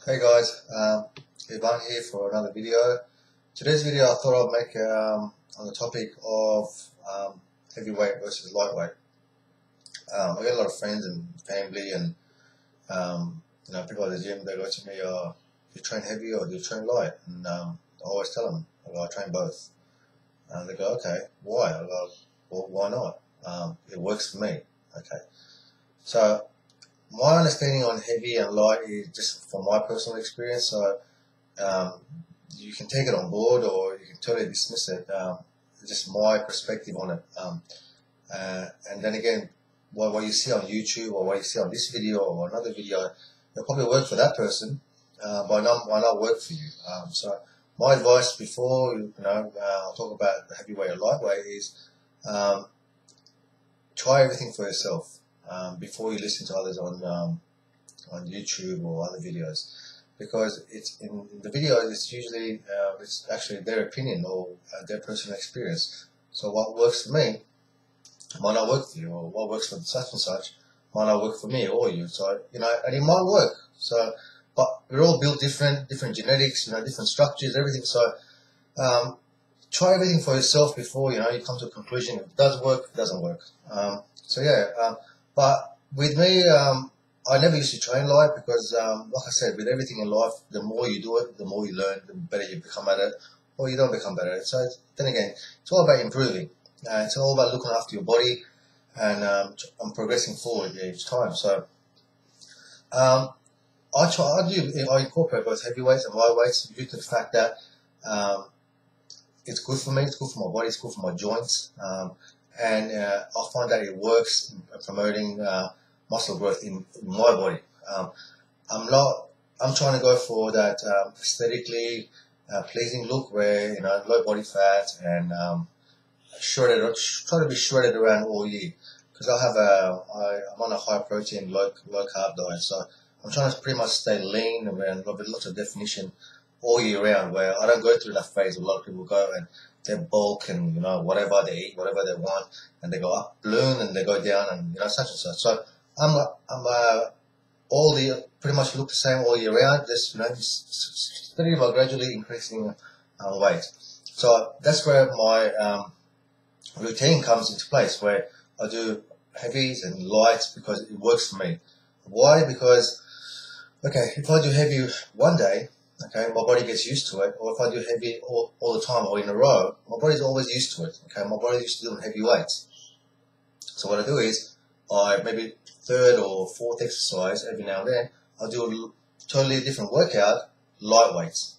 Hey guys, Ivan here for another video. Today's video I thought I'd make on the topic of heavyweight versus lightweight. I got a lot of friends and family and people at the gym. They go to me, do you train heavy or do you train light? And I always tell them, I train both. And they go, okay, why? I go, well, why not? It works for me. Okay, so my understanding on heavy and light is just from my personal experience. So you can take it on board or you can totally dismiss it. Just my perspective on it. And then again, what you see on YouTube or what you see on this video or another video, it'll probably work for that person, but why not work for you? So my advice before I'll talk about the heavyweight or lightweight is try everything for yourself. Before you listen to others on YouTube or other videos, because it's in the videos it's usually it's actually their opinion or their personal experience. So what works for me might not work for you, or what works for such and such might not work for me or you. So and it might work. So, but we're all built different genetics, different structures, everything. So try everything for yourself before you come to a conclusion. If it does work, it doesn't work. But with me, I never used to train light because, like I said, with everything in life, the more you do it, the more you learn, the better you become at it, or you don't become better at it. So then again, it's all about improving. It's all about looking after your body and progressing forward each time. So I incorporate both heavyweights and lightweights due to the fact that it's good for me, it's good for my body, it's good for my joints. And I find that it works in promoting muscle growth in my body. I'm trying to go for that aesthetically pleasing look where, low body fat and try to be shredded around all year. Because I'm on a high protein, low carb diet. So I'm trying to pretty much stay lean and with lots of definition all year round, where I don't go through that phase. A lot of people go and they bulk and whatever they eat, whatever they want, and they go up balloon and they go down and such and such. So I'm pretty much look the same all year round. Just steady but gradually increasing weight. So that's where my routine comes into place, where I do heavies and lights because it works for me. Why? Because if I do heavy one day, my body gets used to it. Or if I do heavy all the time or in a row, my body's always used to it. My body's used to doing heavy weights. So what I do is, maybe third or fourth exercise every now and then, I'll do a totally different workout, light weights.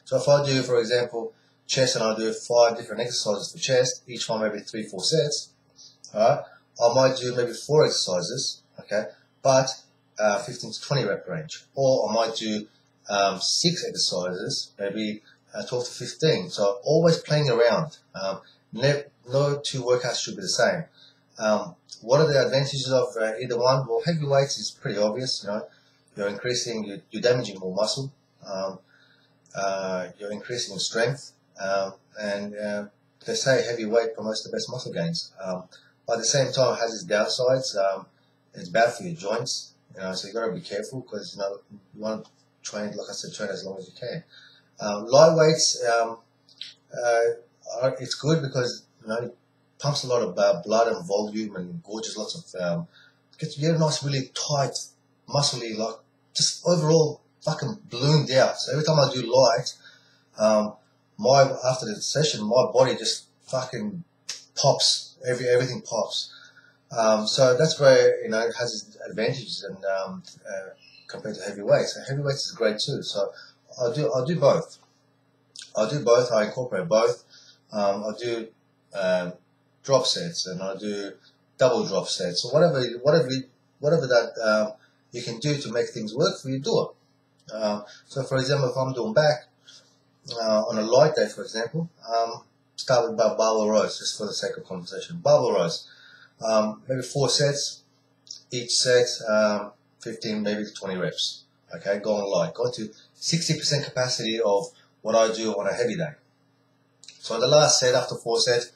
So if I do, for example, chest, and I do 5 different exercises for chest, each one maybe 3-4 sets. I might do maybe 4 exercises, but 15 to 20 rep range, or I might do 6 exercises, maybe 12 to 15. So always playing around. No 2 workouts should be the same. What are the advantages of either one? Well, heavy weights is pretty obvious. You're increasing, you're damaging more muscle. You're increasing strength, and they say heavy weight promotes the best muscle gains. But at the same time, it has its downsides. It's bad for your joints. So you got to be careful because you want to train, like I said, train as long as you can. Light weights, it's good because it pumps a lot of blood and volume and gorges lots of. You get a nice, really tight, muscly, like just overall fucking ballooned out. So every time I do light, after the session, my body just fucking pops. Everything pops. So that's where it has its advantages and compared to heavyweights. And heavyweights is great too. So I'll do both. I incorporate both. I'll do drop sets and I'll do double drop sets. So whatever that you can do to make things work for you, do it. So for example, if I'm doing back on a light day, for example, start with barbell rows, just for the sake of conversation. Barbell rows, maybe 4 sets, each set 15 maybe to 20 reps. Go on light, go to 60% capacity of what I do on a heavy day. So the last set, after 4 sets,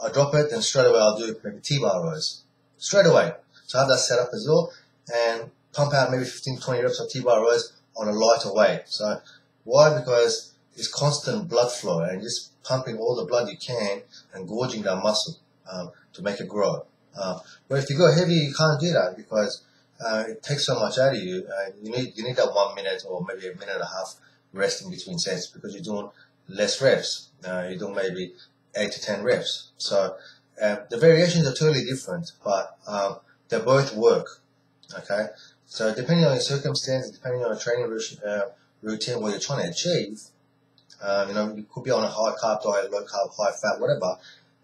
I drop it, then straight away I'll do maybe T-bar rows. Straight away. So I have that set up as well, and pump out maybe 15 to 20 reps of T-bar rows on a lighter weight. So why? Because it's constant blood flow and just pumping all the blood you can and gorging that muscle to make it grow. But if you go heavy, you can't do that because it takes so much out of you. You need that 1 minute or maybe a minute and a half rest in between sets because you're doing less reps. You're doing maybe 8 to 10 reps. So the variations are totally different, but they both work. Okay, so depending on your circumstances, depending on your training routine, what you're trying to achieve, you could be on a high carb diet, low carb, high fat, whatever.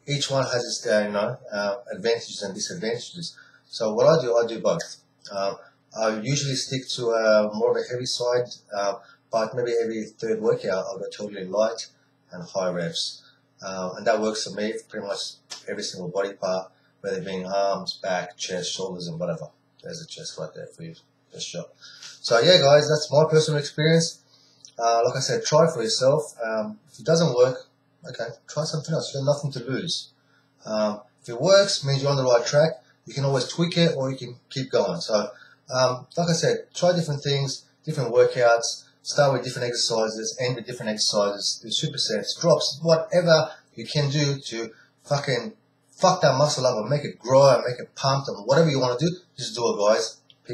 Each one has its advantages and disadvantages. So what I do both. I usually stick to more of a heavy side, but maybe every third workout I'll go totally light and high reps. And that works for me for pretty much every single body part, whether it being arms, back, chest, shoulders, and whatever. There's a chest right there for you, chest shot. So yeah, guys, that's my personal experience. Like I said, try for yourself. If it doesn't work, okay, try something else. You have nothing to lose. If it works, means you're on the right track. You can always tweak it or you can keep going. So, like I said, try different things, different workouts. Start with different exercises, end with different exercises, do supersets, drops, whatever you can do to fucking fuck that muscle up and make it grow and make it pumped and whatever you want to do, just do it, guys.